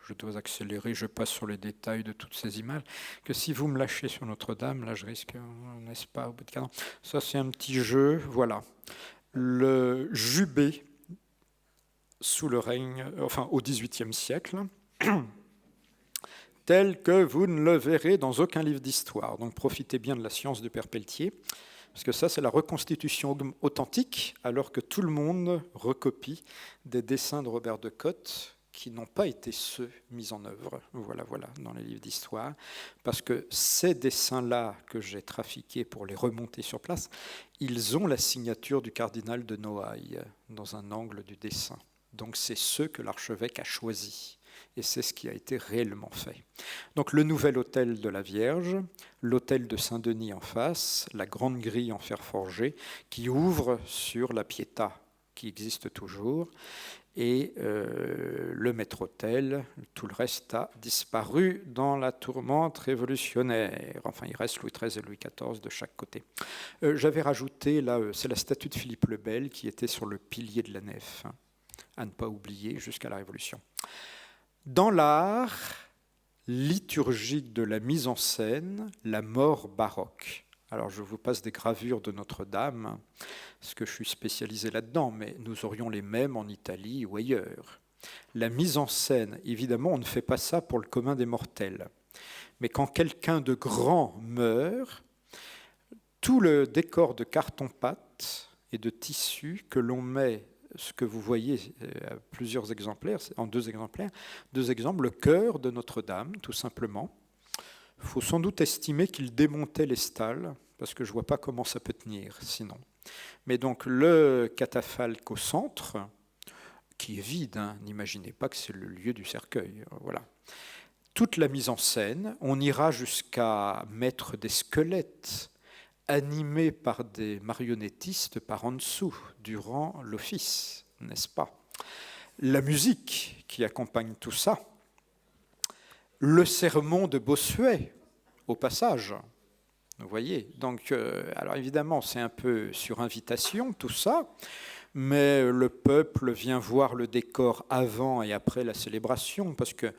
Je dois accélérer, je passe sur les détails de toutes ces images, que si vous me lâchez sur Notre-Dame, là je risque, n'est-ce pas, au bout de 40 ans. Ça c'est un petit jeu, voilà. Le Jubé, sous le règne, enfin au XVIIIe siècle, tel que vous ne le verrez dans aucun livre d'histoire. Donc profitez bien de la science de Père Pelletier, parce que ça c'est la reconstitution authentique, alors que tout le monde recopie des dessins de Robert de Cotte, qui n'ont pas été ceux mis en œuvre, voilà, dans les livres d'histoire, parce que ces dessins-là que j'ai trafiqués pour les remonter sur place, ils ont la signature du cardinal de Noailles dans un angle du dessin. Donc c'est ceux que l'archevêque a choisis, et c'est ce qui a été réellement fait. Donc le nouvel autel de la Vierge, l'autel de Saint-Denis en face, la grande grille en fer forgé qui ouvre sur la Pietà, qui existe toujours, et le maître-autel, tout le reste a disparu dans la tourmente révolutionnaire. Enfin, il reste Louis XIII et Louis XIV de chaque côté. J'avais rajouté, là, c'est la statue de Philippe le Bel qui était sur le pilier de la nef, hein, à ne pas oublier jusqu'à la Révolution. Dans l'art liturgique de la mise en scène, la mort baroque. Alors je vous passe des gravures de Notre-Dame, parce que je suis spécialisé là-dedans, mais nous aurions les mêmes en Italie ou ailleurs. La mise en scène, évidemment, on ne fait pas ça pour le commun des mortels. Mais quand quelqu'un de grand meurt, tout le décor de carton-pâte et de tissu que l'on met, ce que vous voyez à plusieurs exemplaires, en deux exemplaires, deux exemples, le chœur de Notre-Dame, tout simplement. Il faut sans doute estimer qu'il démontait les stalles, parce que je ne vois pas comment ça peut tenir sinon. Mais donc le catafalque au centre, qui est vide, hein, n'imaginez pas que c'est le lieu du cercueil. Voilà. Toute la mise en scène, on ira jusqu'à mettre des squelettes animés par des marionnettistes par en dessous, durant l'office, n'est-ce pas? La musique qui accompagne tout ça, le sermon de Bossuet, au passage. Vous voyez, donc, alors évidemment, c'est un peu sur invitation, tout ça, mais le peuple vient voir le décor avant et après la célébration, parce que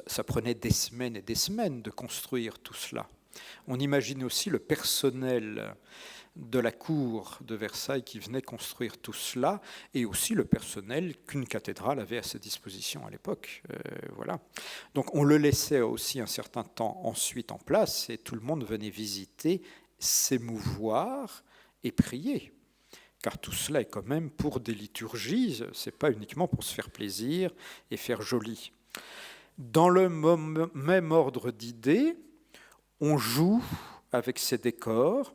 ça prenait des semaines et des semaines de construire tout cela. On imagine aussi le personnel de la cour de Versailles qui venait construire tout cela, et aussi le personnel qu'une cathédrale avait à sa disposition à l'époque. Voilà. Donc on le laissait aussi un certain temps ensuite en place, et tout le monde venait visiter, s'émouvoir et prier. Car tout cela est quand même pour des liturgies, ce n'est pas uniquement pour se faire plaisir et faire joli. Dans le même ordre d'idées, on joue avec ces décors.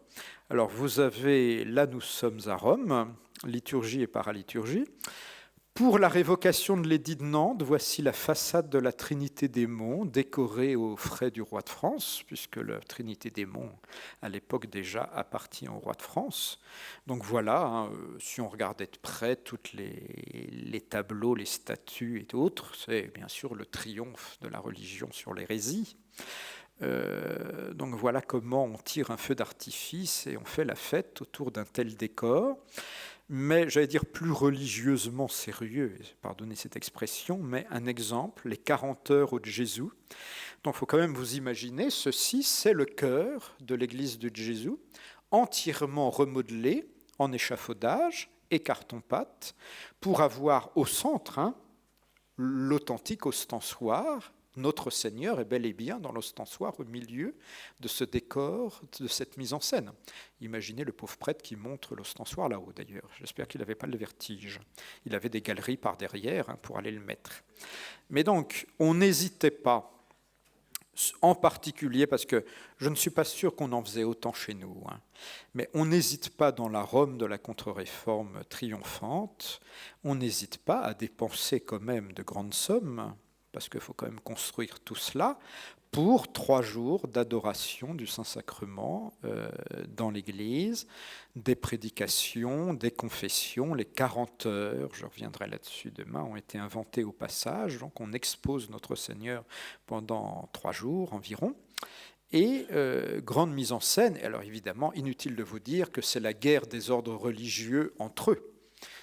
Alors vous avez, là nous sommes à Rome, liturgie et paraliturgie. Pour la révocation de l'édit de Nantes, voici la façade de la Trinité des Monts, décorée aux frais du roi de France, puisque la Trinité des Monts, à l'époque déjà, appartient au roi de France. Donc voilà, hein, si on regardait de près, tous les tableaux, les statues et autres, c'est bien sûr le triomphe de la religion sur l'hérésie. Donc voilà comment on tire un feu d'artifice et on fait la fête autour d'un tel décor, mais j'allais dire plus religieusement sérieux, pardonnez cette expression, mais un exemple, les 40 heures au Jésus. Donc il faut quand même vous imaginer, ceci c'est le chœur de l'église de Jésus, entièrement remodelé en échafaudage et carton-pâte, pour avoir au centre l'authentique ostensoir. Notre Seigneur est bel et bien dans l'ostensoir au milieu de ce décor, de cette mise en scène. Imaginez le pauvre prêtre qui montre l'ostensoir là-haut d'ailleurs. J'espère qu'il n'avait pas le vertige. Il avait des galeries par derrière pour aller le mettre. Mais donc, on n'hésitait pas, en particulier parce que je ne suis pas sûr qu'on en faisait autant chez nous, mais on n'hésite pas dans la Rome de la contre-réforme triomphante, on n'hésite pas à dépenser quand même de grandes sommes, parce qu'il faut quand même construire tout cela, pour 3 jours d'adoration du Saint-Sacrement dans l'Église, des prédications, des confessions, les 40 heures, je reviendrai là-dessus demain, ont été inventées au passage, donc on expose notre Seigneur pendant 3 jours environ, Et grande mise en scène, et alors évidemment, inutile de vous dire que c'est la guerre des ordres religieux entre eux,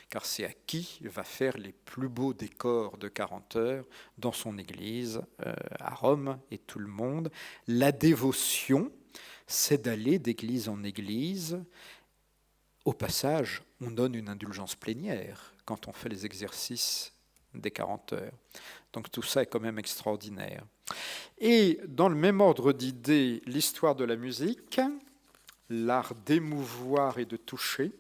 car c'est à qui va faire les plus beaux décors de 40 heures dans son église à Rome, et tout le monde. La dévotion, c'est d'aller d'église en église. Au passage, on donne une indulgence plénière quand on fait les exercices des 40 heures. Donc tout ça est quand même extraordinaire. Et dans le même ordre d'idées, l'histoire de la musique, l'art d'émouvoir et de toucher.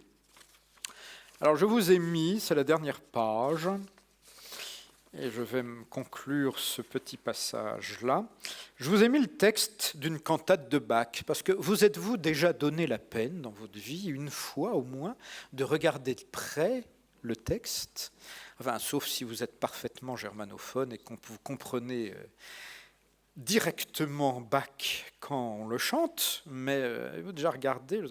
Alors je vous ai mis, c'est la dernière page, et je vais conclure ce petit passage-là. Je vous ai mis le texte d'une cantate de Bach, parce que vous êtes-vous déjà donné la peine dans votre vie, une fois au moins, de regarder de près le texte, enfin, sauf si vous êtes parfaitement germanophone et que vous comprenez directement Bach quand on le chante, mais avez-vous déjà regardé?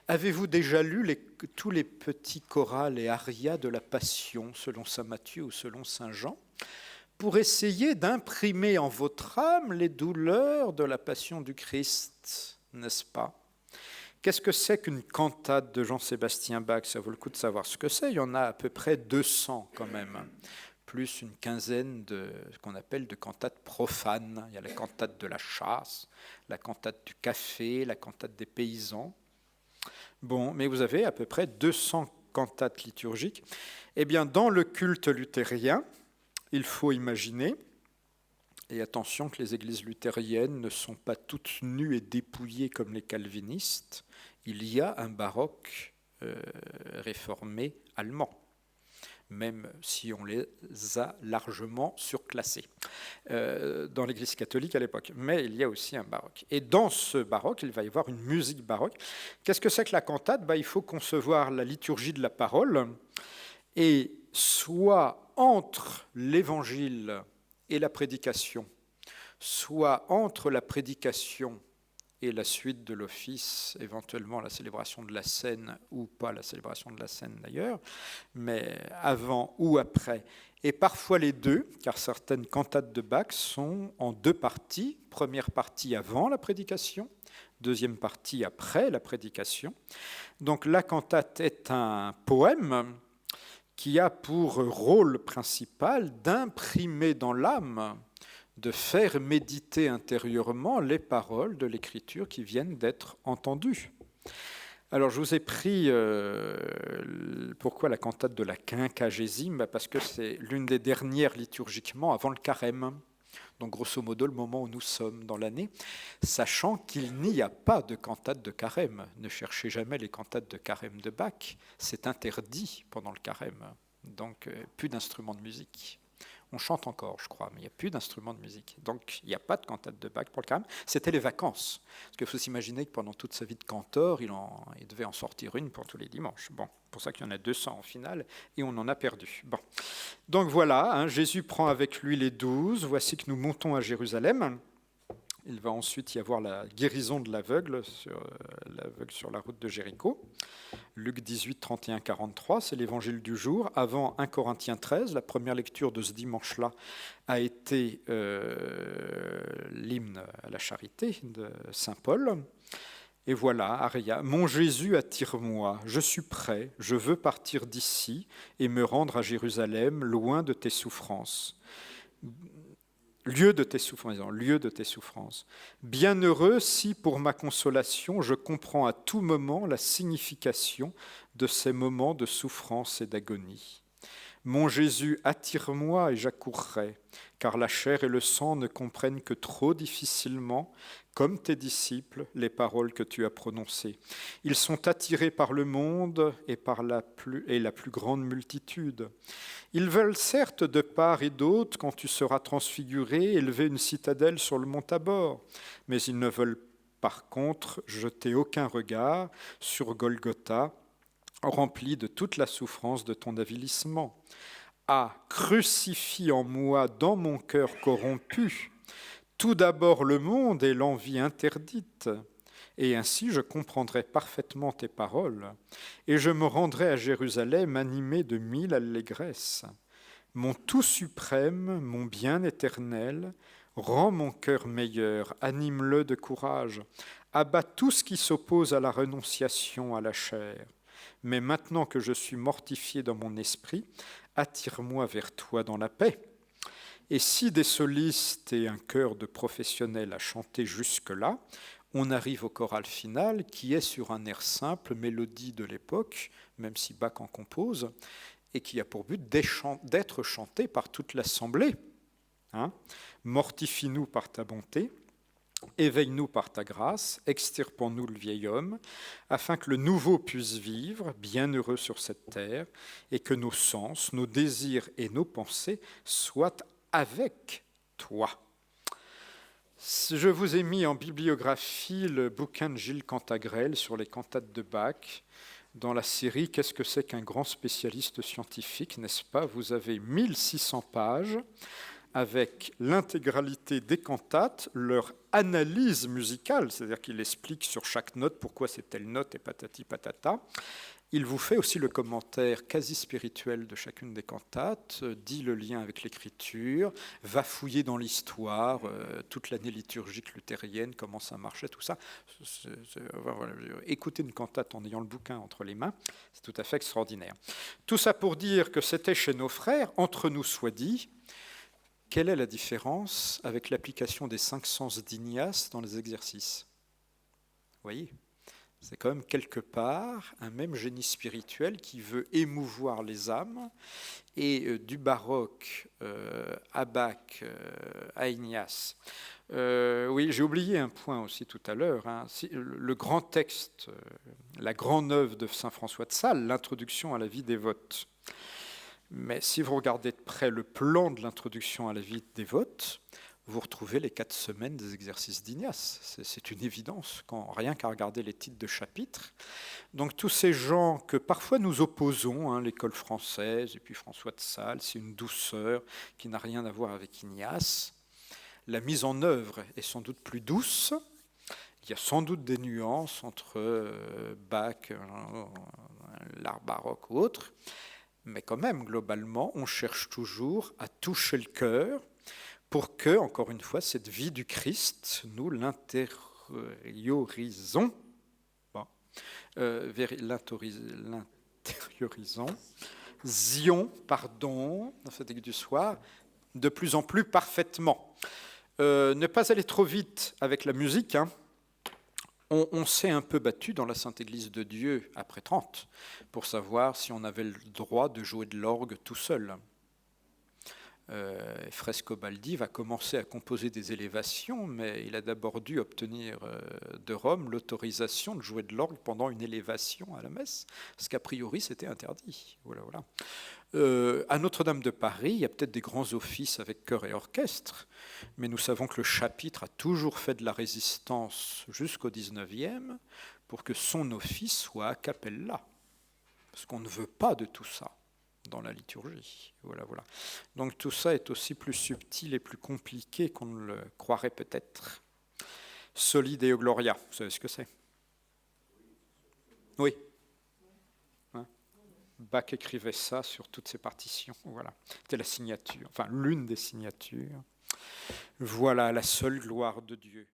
Avez-vous déjà lu tous les petits chorals et arias de la Passion, selon saint Matthieu ou selon saint Jean, pour essayer d'imprimer en votre âme les douleurs de la Passion du Christ, n'est-ce pas? Qu'est-ce que c'est qu'une cantate de Jean-Sébastien Bach? Ça vaut le coup de savoir ce que c'est. Il y en a à peu près 200 quand même, plus une quinzaine de ce qu'on appelle de cantates profanes. Il y a la cantate de la chasse, la cantate du café, la cantate des paysans. Bon, mais vous avez à peu près 200 cantates liturgiques. Eh bien, dans le culte luthérien, il faut imaginer, et attention que les églises luthériennes ne sont pas toutes nues et dépouillées comme les calvinistes, il y a un baroque réformé allemand, même si on les a largement surclassés dans l'Église catholique à l'époque. Mais il y a aussi un baroque. Et dans ce baroque, il va y avoir une musique baroque. Qu'est-ce que c'est que la cantate? Il faut concevoir la liturgie de la parole, et soit entre l'évangile et la prédication, soit entre la prédication et la suite de l'office, éventuellement la célébration de la scène, ou pas la célébration de la scène d'ailleurs, mais avant ou après, et parfois les deux, car certaines cantates de Bach sont en deux parties, première partie avant la prédication, deuxième partie après la prédication. Donc la cantate est un poème qui a pour rôle principal d'imprimer dans l'âme, de faire méditer intérieurement les paroles de l'Écriture qui viennent d'être entendues. Alors je vous ai pris, pourquoi la cantate de la Quinquagésime? Parce que c'est l'une des dernières liturgiquement avant le carême. Donc grosso modo le moment où nous sommes dans l'année, sachant qu'il n'y a pas de cantate de carême. Ne cherchez jamais les cantates de carême de Bach, c'est interdit pendant le carême. Donc plus d'instruments de musique. On chante encore, je crois, mais il n'y a plus d'instruments de musique. Donc, il n'y a pas de cantate de Bach pour le carême. C'était les vacances. Parce qu'il faut s'imaginer que pendant toute sa vie de cantor, il devait en sortir une pour tous les dimanches. Bon, pour ça qu'il y en a 200 en finale, et on en a perdu. Bon. Donc voilà, Jésus prend avec lui les 12. Voici que nous montons à Jérusalem. Il va ensuite y avoir la guérison de l'aveugle sur la route de Jéricho. Luc 18, 31, 43, c'est l'évangile du jour. Avant 1 Corinthiens 13, la première lecture de ce dimanche-là a été l'hymne à la charité de saint Paul. Et voilà, Aria, mon Jésus, attire-moi, je suis prêt, je veux partir d'ici et me rendre à Jérusalem, loin de tes souffrances. Lieu de tes souffrances. Bienheureux si, pour ma consolation, je comprends à tout moment la signification de ces moments de souffrance et d'agonie. Mon Jésus, attire-moi et j'accourrai, car la chair et le sang ne comprennent que trop difficilement, comme tes disciples, les paroles que tu as prononcées. Ils sont attirés par le monde et par la plus grande multitude. Ils veulent certes de part et d'autre, quand tu seras transfiguré, élever une citadelle sur le mont Tabor, mais ils ne veulent par contre jeter aucun regard sur Golgotha, rempli de toute la souffrance de ton avilissement. Ah, crucifie en moi, dans mon cœur corrompu, tout d'abord le monde et l'envie interdite, et ainsi je comprendrai parfaitement tes paroles, et je me rendrai à Jérusalem animé de 1000 allégresses. Mon tout suprême, mon bien éternel, Rends mon cœur meilleur, anime-le de courage, abat tout ce qui s'oppose à la renonciation à la chair. Mais maintenant que je suis mortifié dans mon esprit, attire-moi vers toi dans la paix. Et si des solistes et un chœur de professionnels a chanté jusque-là, on arrive au choral final qui est sur un air simple, mélodie de l'époque, même si Bach en compose, et qui a pour but d'être chanté par toute l'assemblée. Mortifie-nous par ta bonté, éveille-nous par ta grâce, extirpons-nous le vieil homme, afin que le nouveau puisse vivre, bienheureux sur cette terre, et que nos sens, nos désirs et nos pensées soient avec toi. Je vous ai mis en bibliographie le bouquin de Gilles Cantagrel sur les cantates de Bach, dans la série « Qu'est-ce que c'est qu'un grand spécialiste scientifique ?» n'est-ce pas ? Vous avez 1600 pages avec l'intégralité des cantates, leur analyse musicale, c'est-à-dire qu'il explique sur chaque note pourquoi c'est telle note et patati patata. Il vous fait aussi le commentaire quasi spirituel de chacune des cantates, dit le lien avec l'écriture, va fouiller dans l'histoire, toute l'année liturgique luthérienne, comment ça marchait, tout ça. Écouter une cantate en ayant le bouquin entre les mains, c'est tout à fait extraordinaire. Tout ça pour dire que c'était chez nos frères, entre nous soit dit. Quelle est la différence avec l'application des 5 sens d'Ignace dans les exercices ? Vous voyez ? C'est quand même quelque part un même génie spirituel qui veut émouvoir les âmes. Et du baroque à Bach, à Ignace. Oui, j'ai oublié un point aussi tout à l'heure. Le grand texte, la grande œuvre de saint François de Sales, l'introduction à la vie dévote. Mais si vous regardez de près le plan de l'introduction à la vie dévote, vous retrouvez les 4 semaines des exercices d'Ignace. C'est une évidence, rien qu'à regarder les titres de chapitres. Donc tous ces gens que parfois nous opposons, l'école française et puis François de Sales, c'est une douceur qui n'a rien à voir avec Ignace. La mise en œuvre est sans doute plus douce. Il y a sans doute des nuances entre Bach, l'art baroque ou autre. Mais quand même, globalement, on cherche toujours à toucher le cœur pour que, encore une fois, cette vie du Christ, nous l'intériorisons, dans cette église du soir, de plus en plus parfaitement. Ne pas aller trop vite avec la musique, On s'est un peu battu dans la Sainte Église de Dieu après 30 pour savoir si on avait le droit de jouer de l'orgue tout seul. Frescobaldi va commencer à composer des élévations, mais il a d'abord dû obtenir de Rome l'autorisation de jouer de l'orgue pendant une élévation à la messe, parce qu'a priori c'était interdit. Voilà. À Notre-Dame de Paris, il y a peut-être des grands offices avec chœur et orchestre, mais nous savons que le chapitre a toujours fait de la résistance jusqu'au XIXe pour que son office soit a cappella, parce qu'on ne veut pas de tout ça dans la liturgie. Voilà. Donc tout ça est aussi plus subtil et plus compliqué qu'on ne le croirait peut-être. Soli Deo Gloria, vous savez ce que c'est ? Oui. Bach écrivait ça sur toutes ses partitions. Voilà. C'était la signature, l'une des signatures. Voilà la seule gloire de Dieu.